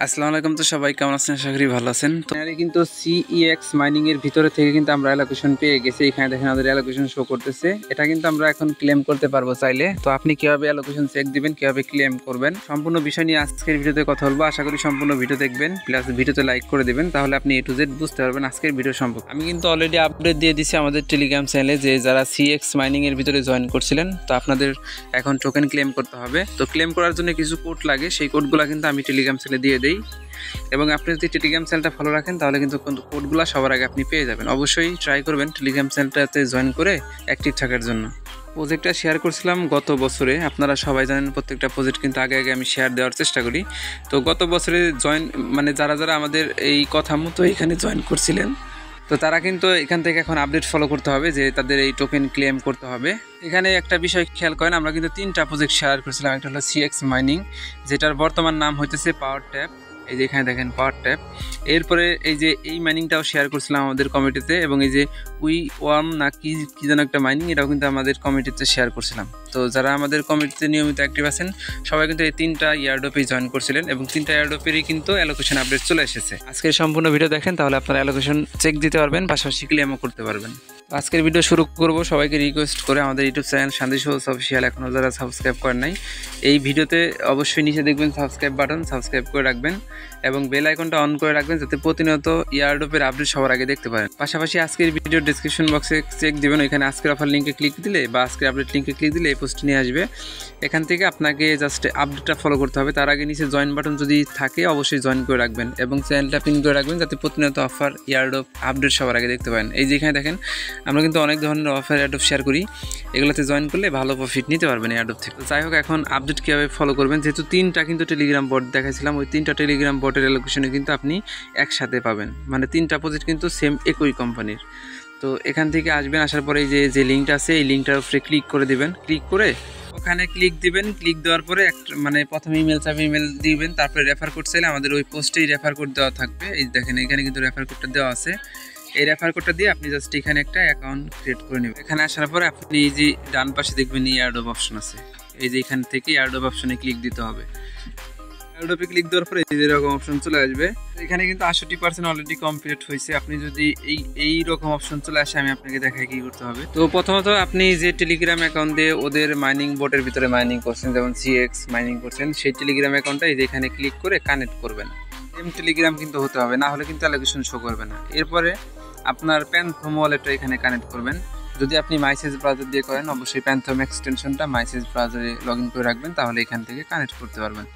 আসসালামু আলাইকুম। তো সবাই কেমন আছেন? আশা করি ভালো আছেন। তো এখানে কিন্তু সিইএক্স মাইনিং এর ভিতরে থেকে কিন্তু আমরা অ্যালোকেশন পেয়ে গেছি। এখানে দেখেন আমাদের অ্যালোকেশন শো করতেছে। এটা কিন্তু আমরা এখন ক্লেম করতে পারবো চাইলে। তো আপনি কিভাবে অ্যালোকেশন চেক দিবেন, কিভাবে ক্লেম করবেন, সম্পূর্ণ বিষয় নিয়ে আজকের ভিডিওতে কথা বলবো। আশা করি সম্পূর্ণ ভিডিও দেখবেন, প্লাস ভিডিওতে লাইক করে দিবেন, তাহলে আপনি A to Z বুঝতে পারবেন আজকের ভিডিও সম্পর্কে। আমি কিন্তু অলরেডি আপডেট দিয়ে দিছি আমাদের টেলিগ্রাম চ্যানেলে যে যারা সিএক্স মাইনিং এর ভিতরে জয়েন করছিলেন, তো আপনাদের এখন টোকেন ক্লেম করতে হবে। তো ক্লেম করার জন্য কিছু কোড লাগে, সেই কোডগুলো কিন্তু আমি টেলিগ্রাম চ্যানেলে দিয়ে দেই। এবং আপনি যদি টেলিগ্রাম চ্যানেলটা ফলো রাখেন তাহলে কিন্তু কোডগুলো সবার আগে আপনি পেয়ে যাবেন। অবশ্যই ট্রাই করবেন টেলিগ্রাম চ্যানেলটাতে জয়েন করে অ্যাক্টিভ থাকার জন্য। প্রজেক্টটা শেয়ার করছিলাম গত বছরে, আপনারা সবাই জানেন প্রত্যেকটা প্রজেক্ট কিন্তু আগে আমি শেয়ার দেওয়ার চেষ্টা করি। তো গত বছরে যারা আমাদের এই কথা মতো এখানে জয়েন করছিলেন, তো তারা কিন্তু এখান থেকে এখন আপডেট ফলো করতে হবে যে তাদের এই টোকেন ক্লেম করতে হবে। এখানে একটা বিষয় খেয়াল করেন, আমরা কিন্তু 3টা প্রজেক্ট শেয়ার করছিলাম। একটা হলো সিএক্স মাইনিং, যেটার বর্তমান নাম হইতেছে পাওয়ার ট্যাপ। এই যে এখানে দেখেন পাওয়ার ট্যাপ। এরপরে এই যে এই মাইনিংটাও শেয়ার করছিলাম আমাদের কমিটিতে, এবং এই যে উই ওয়ার্ম না কি যেন একটা মাইনিং, এটাও কিন্তু আমাদের কমিটিতে শেয়ার করছিলাম। তো যারা আমাদের কমিটিতে নিয়মিত অ্যাক্টিভ আছেন সবাই কিন্তু এই 3টা ইয়ারড্রপেই জয়েন করছিলেন, এবং 3টা ইয়ারড্রপেরই কিন্তু অ্যালোকেশন আপডেট চলে এসেছে। আজকের সম্পূর্ণ ভিডিও দেখেন, তাহলে আপনারা অ্যালোকেশন চেক দিতে পারবেন, পাশাপাশি ক্লেমও করতে পারবেন। আজকের ভিডিও শুরু করব সবাইকে রিকোয়েস্ট করে, আমাদের ইউটিউব চ্যানেল শান্তি সহজ অফিসিয়াল এখনও যারা সাবস্ক্রাইব করেন নাই, এই ভিডিওতে অবশ্যই নিচে দেখবেন সাবস্ক্রাইব বাটন, সাবস্ক্রাইব করে রাখবেন এবং বেল আইকনটা অন করে রাখবেন, যাতে প্রতিনিয়ত ইয়ারড্রপের আপডেট সবার আগে দেখতে পারেন। পাশাপাশি আজকের ভিডিওর ডিসক্রিপশন বক্সে চেক দিবেন, ওইখানে আজকের অফার লিঙ্কে ক্লিক দিলে বা আজকের আপডেট লিঙ্কে ক্লিক দিলে এই পোস্ট নিয়ে আসবে। এখান থেকে আপনাকে জাস্ট আপডেটটা ফলো করতে হবে। তার আগে নিচে জয়েন বাটন যদি থাকে অবশ্যই জয়েন করে রাখবেন এবং চ্যানেলটা পিন করে রাখবেন, যাতে প্রতিনিয়ত অফার ইয়ারড্রপ আপডেট সবার আগে দেখতে পারেন। এই যেখানে দেখেন আমরা কিন্তু অনেক ধরনের অফার ইয়ারড্রপ শেয়ার করি, এগুলোতে জয়েন করলে ভালো প্রফিট নিতে পারবেন ইয়ারড্রপ থেকে। যাই হোক, এখন আপডেট কীভাবে ফলো করবেন, যেহেতু 3টা কিন্তু টেলিগ্রাম বট দেখাইছিলাম, ওই 3টা টেলিগ্রাম বটের অ্যালোকেশনে কিন্তু আপনি একসাথে পাবেন, মানে 3টা প্রজেক্ট কিন্তু সেম একই কোম্পানির। তো এখান থেকে আসবেন, আসার পরে এই যে লিঙ্কটা আছে এই লিঙ্কটার উপরে ক্লিক করে দিবেন। ক্লিক করে ওখানে ক্লিক দিবেন। ক্লিক দেওয়ার পরে মানে প্রথমে ইমেল চাপে ইমেল দিবেন, তারপরে রেফার কোড চাইলে আমাদের ওই পোস্টেই রেফার কোড দেওয়া থাকবে। এই দেখেন এখানে কিন্তু রেফার কোডটা দেওয়া আছে। এই রেফার কোডটা দিয়ে আপনি জাস্ট এখানে একটা অ্যাকাউন্ট ক্রিয়েট করে নেবেন। এখানে আসার পরে আপনি এই যে ডান পাশে দেখবেন ইয়ারড্রপ অপশন আছে, এই যে এখান থেকে ইয়ারড্রপ অপশনে ক্লিক দিতে হবে। ইয়ারড্রপে ক্লিক দেওয়ার পরে এই রকম অপশন চলে আসবে। এখানে কিন্তু 68% অলরেডি কমপ্লিট হয়েছে। আপনি যদি এই রকম অপশন চলে আসে, আমি আপনাকে দেখাই কি করতে হবে। তো প্রথমত আপনি যে টেলিগ্রাম অ্যাকাউন্ট দিয়ে ওদের মাইনিং বোটের ভিতরে মাইনিং করছেন, যেমন সিএক্স মাইনিং করছেন, সেই টেলিগ্রাম অ্যাকাউন্টটা এই যে এখানে ক্লিক করে কানেক্ট করবেন। সেম টেলিগ্রাম কিন্তু হতে হবে, না হলে কিন্তু অ্যালোকেশন শো করবে না। এরপরে আপনার প্যান্থম ওয়ালেটটা এখানে কানেক্ট করবেন। যদি আপনি মাইসেজ ব্রাউজার দিয়ে করেন, অবশ্যই প্যান্থম এক্সটেনশনটা মাইসেজ ব্রাউজারে লগ ইন করে রাখবেন, তাহলে এখান থেকে কানেক্ট করতে পারবেন।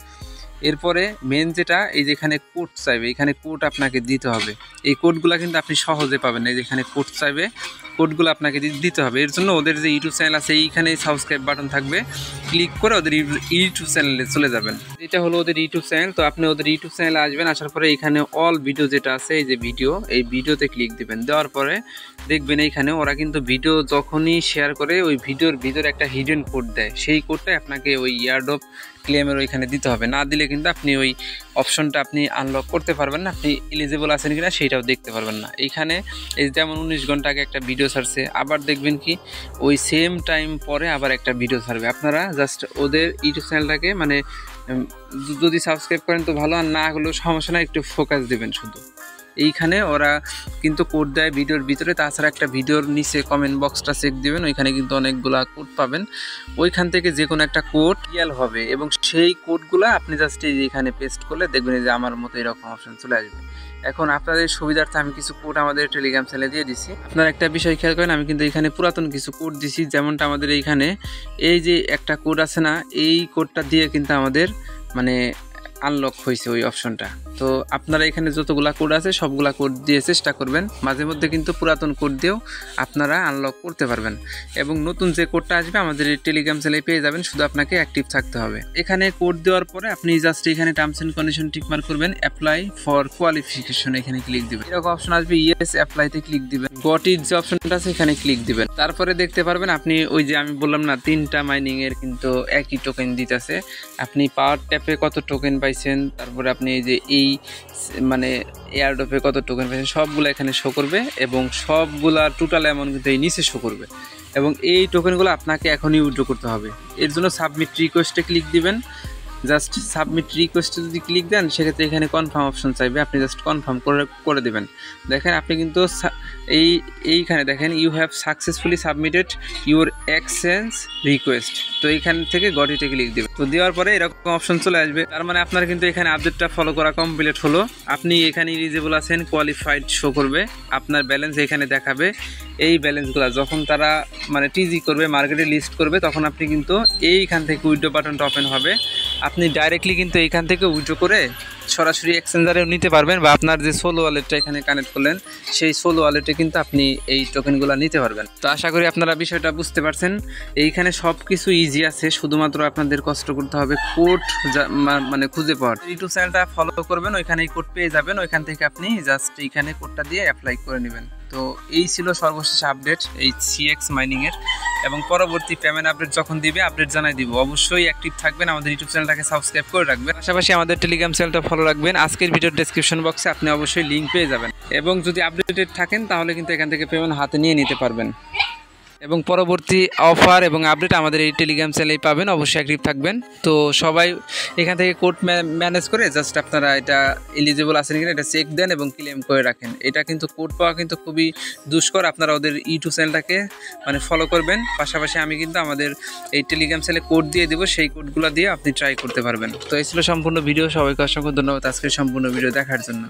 এরপরে মেন যেটা, এই যেখানে কোড চাইবে, এখানে কোড আপনাকে দিতে হবে। এই কোডগুলো কিন্তু আপনি সহজে পাবেন না, এই যেখানে কোড চাইবে কোডগুলো আপনাকে দিতে হবে। এর জন্য ওদের যে ইউটিউব চ্যানেল আছে এইখানে সাবস্ক্রাইব বাটন থাকবে, ক্লিক করে ওদের ইউটিউব চ্যানেলে চলে যাবেন। এটা হলো ওদের ইউটিউব চ্যানেল। তো আপনি ওদের ইউটিউব চ্যানেলে আসবেন, আসার পরে এখানে অল ভিডিও যেটা আছে, এই যে ভিডিও, এই ভিডিওতে ক্লিক দিবেন। দেওয়ার পরে দেখবেন এইখানে ওরা কিন্তু ভিডিও যখনই শেয়ার করে ওই ভিডিওর ভিতরে একটা হিডেন কোড দেয়, সেই কোডটাই আপনাকে ওই ইয়ারড্রপ ক্লেমের ওইখানে দিতে হবে। না দিলে কিন্তু আপনি ওই অপশনটা আপনি আনলক করতে পারবেন না, আপনি এলিজিবল আছেন কিনা সেইটাও দেখতে পারবেন না। এইখানে এই যেমন 19 ঘন্টা আগে একটা ভিডিও ছাড়ছে, আবার দেখবেন কি ওই সেম টাইম পরে আবার একটা ভিডিও ছাড়বে। আপনারা জাস্ট ওদের ইউটিউব চ্যানেলটাকে মানে যদি সাবস্ক্রাইব করেন তো ভালো, আর না হলেও সমস্যা না, একটু ফোকাস দেবেন শুধু। এইখানে ওরা কিন্তু কোড দেয় ভিডিওর ভিতরে, তাছাড়া একটা ভিডিওর নিচে কমেন্ট বক্সটা চেক দিবেন, ওইখানে কিন্তু অনেকগুলা কোড পাবেন। ওইখান থেকে যে কোনো একটা কোড রিয়াল হবে, এবং সেই কোডগুলা আপনি জাস্ট এইখানে পেস্ট করলে দেখবেন যে আমার মতো এরকম অপশন চলে আসবে। এখন আপনাদের সুবিধার্থে আমি কিছু কোড আমাদের টেলিগ্রাম চ্যানেলে দিয়ে দিছি। আপনারা একটা বিষয় খেয়াল করেন, আমি কিন্তু এখানে পুরাতন কিছু কোড দিছি, যেমনটা আমাদের এইখানে এই যে একটা কোড আছে না, এই কোডটা দিয়ে কিন্তু আমাদের মানে আনলক হয়েছে ওই অপশনটা। তো আপনারা এখানে যতগুলা কোড আছে সবগুলা কোড দিয়ে চেষ্টা করবেন, মাঝে মধ্যে কিন্তু পুরাতন কোড দিয়েও আপনারা আনলক করতে পারবেন। এবং নতুন যে কোডটা আসবে আমাদের এই টেলিগ্রাম চ্যানেলে পেয়ে যাবেন, শুধু আপনাকে অ্যাক্টিভ থাকতে হবে। এখানে কোড দেওয়ার পরে আপনি জাস্ট এখানে টার্মস এন্ড কন্ডিশন টিকমার্ক করবেন, অ্যাপ্লাই ফর কোয়ালিফিকেশন এখানে ক্লিক দিবেন। এরকম অপশন আসবে, ইয়েস অ্যাপ্লাইতে ক্লিক দিবেন। গট ইট যে অপশনটা আছে এখানে ক্লিক দিবেন। তারপরে দেখতে পারবেন আপনি ওই যে আমি বললাম না 3টা মাইনিং এর কিন্তু একই টোকেন দিতেছে। আপনি পাওয়ার ট্যাপে কত টোকেন পাইছেন, তারপরে আপনি এই যে এই মানে এয়ারড্রপে কত টোকেন পাইছেন সবগুলো এখানে শো করবে, এবং সবগুলার টোটাল অ্যামাউন্ট কিন্তু এই নিচে শো করবে। এবং এই টোকেনগুলো আপনাকে এখনই উইথড্র করতে হবে। এর জন্য সাবমিট রিকোয়েস্টে ক্লিক দিবেন। জাস্ট সাবমিট রিকোয়েস্টে যদি ক্লিক দেন সেক্ষেত্রে এখানে কনফার্ম অপশন চাইবে, আপনি জাস্ট কনফার্ম করে দেবেন। দেখেন আপনি কিন্তু এইখানে দেখেন you have successfully submitted your exchange request. তো এইখান থেকে গট ইটে ক্লিক দেবেন। তো দেওয়ার পরে এরকম অপশন চলে আসবে, তার মানে আপনার কিন্তু এখানে আপডেটটা ফলো করা কমপ্লিট হলো। আপনি এখানে এলিজিবল আছেন, কোয়ালিফাইড শো করবে, আপনার ব্যালেন্স এখানে দেখাবে। এই ব্যালেন্সগুলো যখন তারা মানে টিজি করবে, মার্কেটে লিস্ট করবে, তখন আপনি কিন্তু এইখান থেকে উইথড্র বাটনটা ওপেন হবে। আপনি ডাইরেক্টলি কিন্তু এইখান থেকে উইথড্র করে সরাসরি এক্সচেঞ্জারেও নিতে পারবেন, বা আপনার যে সোলো ওয়ালেটটা এখানে কানেক্ট করলেন সেই সোলো ওয়ালেটে কিন্তু আপনি এই টোকেনগুলো নিতে পারবেন। তো আশা করি আপনারা বিষয়টা বুঝতে পারছেন। এইখানে সব কিছু ইজি আছে, শুধুমাত্র আপনাদের কষ্ট করতে হবে কোড মানে খুঁজে পাওয়ার। ইউটিউব চ্যানেলটা ফলো করবেন, ওইখানে কোড পেয়ে যাবেন, ওইখান থেকে আপনি জাস্ট এইখানে কোডটা দিয়ে অ্যাপ্লাই করে নেবেন। তো এই ছিল সর্বশেষ আপডেট এই সিএক্স মাইনিংয়ের, এবং পরবর্তী পেমেন্ট আপডেট যখন দিবে আপডেট জানাই দিব। অবশ্যই অ্যাক্টিভ থাকবেন, আমাদের ইউটিউব চ্যানেলটাকে সাবস্ক্রাইব করে রাখবেন, পাশাপাশি আমাদের টেলিগ্রাম চ্যানেলটা ফলো রাখবেন। আজকের ভিডিওর ডেসক্রিপশন বক্সে আপনি অবশ্যই লিঙ্ক পেয়ে যাবেন, এবং যদি আপডেটেড থাকেন তাহলে কিন্তু এখান থেকে পেমেন্ট হাতে নিয়ে নিতে পারবেন। এবং পরবর্তী অফার এবং আপডেট আমাদের এই টেলিগ্রাম চ্যানেলেই পাবেন, অবশ্যই অ্যাক্টিভ থাকবেন। তো সবাই এখান থেকে কোড ম্যানেজ করে জাস্ট আপনারা এটা এলিজিবল আছেন কিনা এটা চেক দেন এবং ক্লেম করে রাখেন। এটা কিন্তু কোড পাওয়া কিন্তু খুবই দুষ্কর, আপনারা ওদের ইউটিউব চ্যানেলটাকে মানে ফলো করবেন। পাশাপাশি আমি কিন্তু আমাদের এই টেলিগ্রাম চ্যানেলে কোড দিয়ে দেবো, সেই কোডগুলো দিয়ে আপনি ট্রাই করতে পারবেন। তো এই ছিল সম্পূর্ণ ভিডিও। সবাইকে অসংখ্য ধন্যবাদ আজকের সম্পূর্ণ ভিডিও দেখার জন্য।